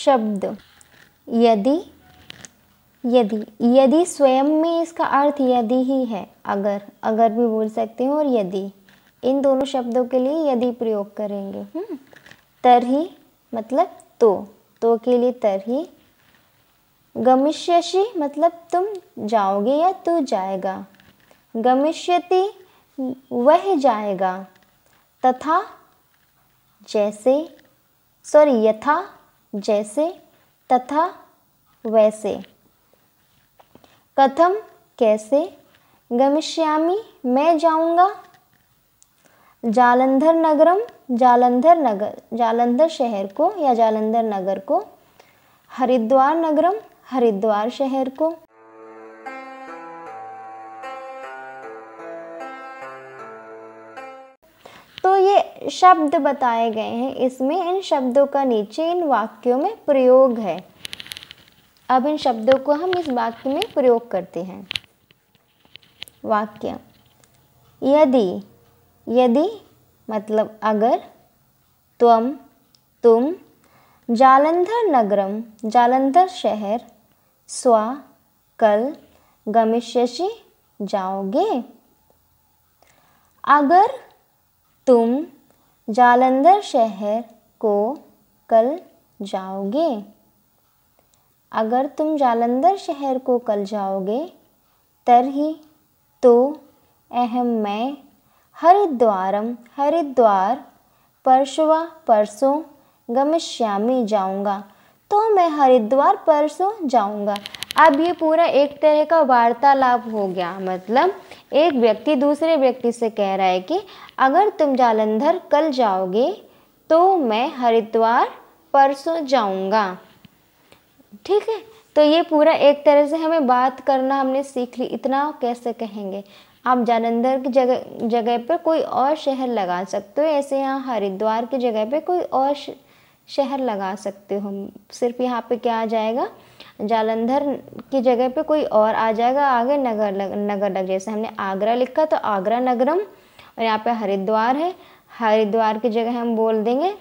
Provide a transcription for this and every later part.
शब्द यदि, यदि, यदि स्वयं में इसका अर्थ यदि ही है, अगर, अगर भी बोल सकते हैं, और यदि, इन दोनों शब्दों के लिए यदि प्रयोग करेंगे। तरही मतलब तो के लिए तरही। गमिष्यसि मतलब तुम जाओगे या तू जाएगा। गमिष्यति वह जाएगा। तथा जैसे, सॉरी यथा जैसे, तथा वैसे। कथम कैसे। गमिष्यामि मैं जाऊंगा। जालंधर नगरम जालंधर नगर, जालंधर शहर को या जालंधर नगर को। हरिद्वार नगरम हरिद्वार शहर को। तो ये शब्द बताए गए हैं, इसमें इन शब्दों का नीचे इन वाक्यों में प्रयोग है। अब इन शब्दों को हम इस वाक्य में प्रयोग करते हैं। वाक्य यदि, यदि मतलब अगर, तुम, जालंधर नगरम जालंधर शहर, कल, गमिष्यसि जाओगे। अगर तुम जालंधर शहर को कल जाओगे। अगर तुम जालंधर शहर को कल जाओगे। तरही तो अहम मैं हरिद्वारम हरिद्वार परशुवा परसों गमिष्यामि जाऊंगा। तो मैं हरिद्वार परसों जाऊंगा। अब ये पूरा एक तरह का वार्तालाप हो गया, मतलब एक व्यक्ति दूसरे व्यक्ति से कह रहा है कि अगर तुम जालंधर कल जाओगे तो मैं हरिद्वार परसों जाऊंगा। ठीक है, तो ये पूरा एक तरह से हमें बात करना हमने सीख ली। इतना कैसे कहेंगे, आप जालंधर की जगह पर कोई और शहर लगा सकते हो, ऐसे यहाँ हरिद्वार की जगह पे कोई और शहर लगा सकते हो। सिर्फ यहाँ पे क्या आ जाएगा, जालंधर की जगह पे कोई और आ जाएगा, आगे नगर लग, जैसे हमने आगरा लिखा तो आगरा नगरम, और यहाँ पे हरिद्वार है, हरिद्वार की जगह हम बोल देंगे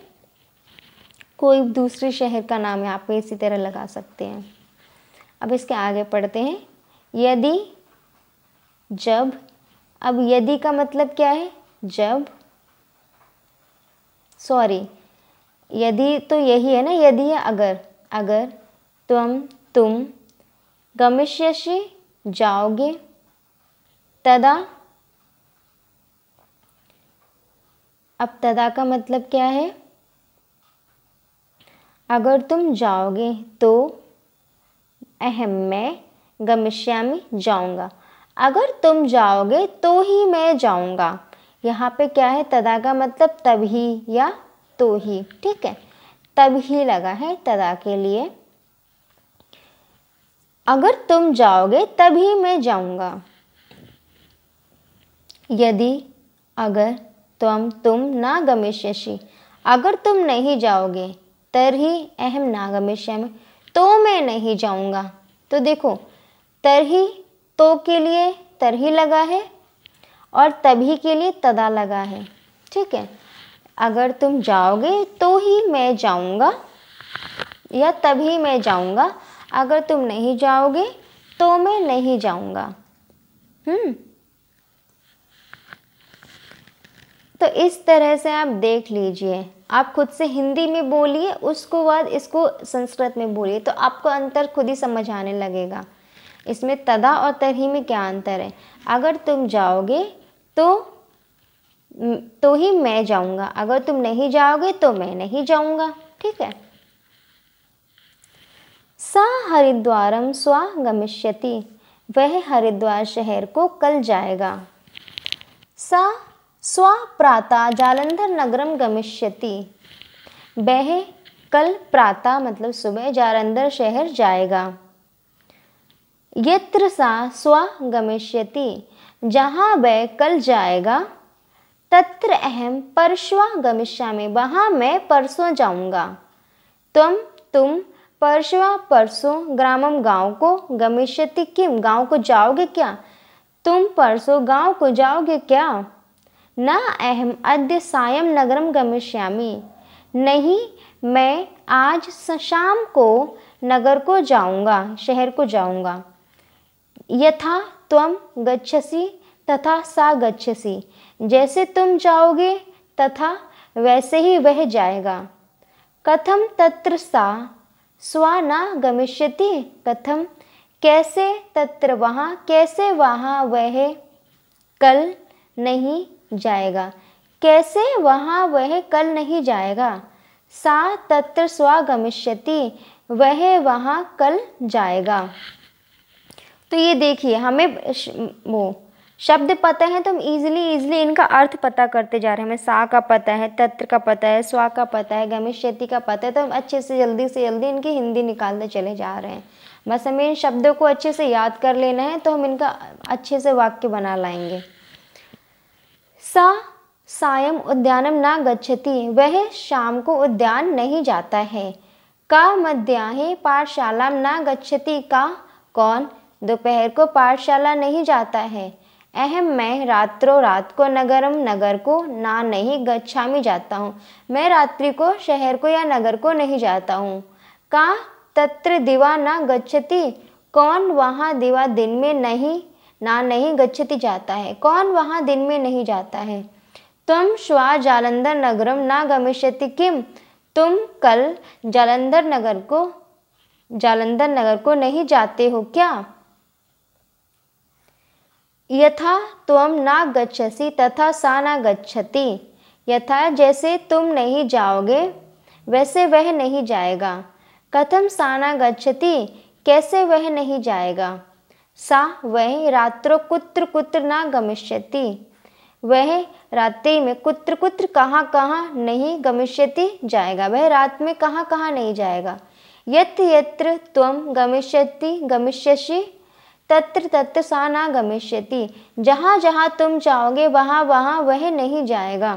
कोई दूसरे शहर का नाम यहाँ पे इसी तरह लगा सकते हैं। अब इसके आगे पढ़ते हैं। यदि, जब। अब यदि का मतलब क्या है, जब, सॉरी यदि तो यही है ना, यदि है अगर, अगर तुम गमिष्यसि जाओगे। तदा, अब तदा का मतलब क्या है, अगर तुम जाओगे तो अहम मैं गमिष्यामि जाऊंगा। अगर तुम जाओगे तो ही मैं जाऊंगा। यहाँ पे क्या है, तदा का मतलब तभी या तो ही। ठीक है, तभी लगा है तदा के लिए। अगर तुम जाओगे तभी मैं जाऊंगा। यदि, अगर, तुम ना गमिष्यसि अगर तुम नहीं जाओगे। तरही अहम ना गमिष्यामि तो मैं नहीं जाऊंगा। तो देखो, तरही तो के लिए तरही लगा है और तभी के लिए तदा लगा है। ठीक है, अगर तुम जाओगे तो ही मैं जाऊंगा या तभी मैं जाऊंगा। अगर तुम नहीं जाओगे तो मैं नहीं जाऊंगा। तो इस तरह से आप देख लीजिए, आप खुद से हिंदी में बोलिए, उसको बाद इसको संस्कृत में बोलिए, तो आपको अंतर खुद ही समझ आने लगेगा। इसमें तदा और तरही में क्या अंतर है। अगर तुम जाओगे तो ही मैं जाऊंगा, अगर तुम नहीं जाओगे तो मैं नहीं जाऊंगा। ठीक है। सा हरिद्वारम स्वा गमिष्यति वह हरिद्वार शहर को कल जाएगा। सा स्वा प्रातः जालंधर नगरम गमिष्यति वह कल प्रातः मतलब सुबह जालंधर शहर जाएगा। यत्र सा स्वा गमिष्यति जहाँ वह कल जाएगा। तत्र अहम परश्वा गमिष्यामि वहाँ मैं परसों जाऊँगा। तुम परश्वा परसों ग्रामम गाँव को गमिष्यति किम गाँव को जाओगे क्या। तुम परसों गाँव को जाओगे क्या। न अहम अद्य सायं नगरम गमिष्यामि नहीं, मैं आज शाम को नगर को जाऊंगा, शहर को जाऊंगा। यथा त्वं गच्छसि तथा सा गच्छसि, जैसे तुम जाओगे तथा वैसे ही वह जाएगा। कथम तत्र सा स्वा न गमिष्यति, कथम कैसे, तत्र वहाँ कैसे, वहाँ वह कल नहीं जाएगा, कैसे वहाँ वह कल नहीं जाएगा। सा तत्र स्वा गमिष्यति, वह वहाँ कल जाएगा। तो ये देखिए हमें वो शब्द पता है तो हम इजीली इनका अर्थ पता करते जा रहे हैं। हमें सा का पता है, तत्र का पता है, स्वा का पता है, गमिष्यति का पता है, तो हम अच्छे से जल्दी इनकी हिंदी निकालते चले जा रहे हैं। बस हमें इन शब्दों को अच्छे से याद कर लेना है तो हम इनका अच्छे से वाक्य बना लाएंगे। सा सायं उद्यानम ना गच्छति, वह शाम को उद्यान नहीं जाता है। का मध्याह्ने पाठशाला ना गच्छति, का कौन दोपहर को पाठशाला नहीं जाता है। अहम मैं रात्रो रात को, नगरम नगर को, ना नहीं गच्छामि जाता हूँ, मैं रात्रि को शहर को या नगर को नहीं जाता हूँ। का तत्र दिवा ना गच्छति, कौन वहाँ दिवा दिन में नहीं गच्छति जाता है, कौन वहाँ दिन में नहीं जाता है। तुम श्वः जालंधर नगरम ना गमिष्यति किम, तुम कल जालंधर नगर को नहीं जाते हो क्या। यथा त्वं ना गच्छसि तथा सा ना गच्छति, यथा जैसे तुम नहीं जाओगे वैसे वह नहीं जाएगा। कथम सा ना गच्छति, कैसे वह नहीं जाएगा। सा वह रात्रो कुत्र कुत्र ना गमिष्यति, वह रात्रि में कुत्र कुत्र कहाँ नहीं गमिष्यति जाएगा, वह रात में कहाँ नहीं जाएगा। यत्र यत्र त्वं गमिष्यसि तत्र तत्र सा ना गमिष्यति, जहाँ तुम जाओगे वहाँ वह नहीं जाएगा।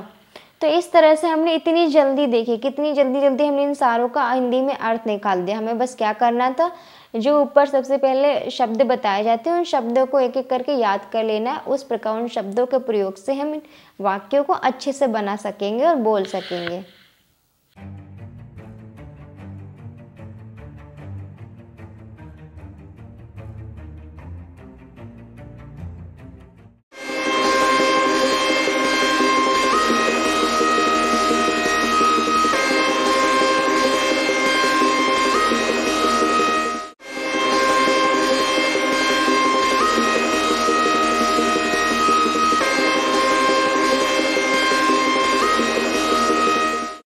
तो इस तरह से हमने इतनी जल्दी देखी, कितनी जल्दी हमने इन सारों का हिंदी में अर्थ निकाल दिया। हमें बस क्या करना था, जो ऊपर सबसे पहले शब्द बताए जाते हैं उन शब्दों को एक एक करके याद कर लेना है। उस प्रकार उन शब्दों के प्रयोग से हम इन वाक्यों को अच्छे से बना सकेंगे और बोल सकेंगे।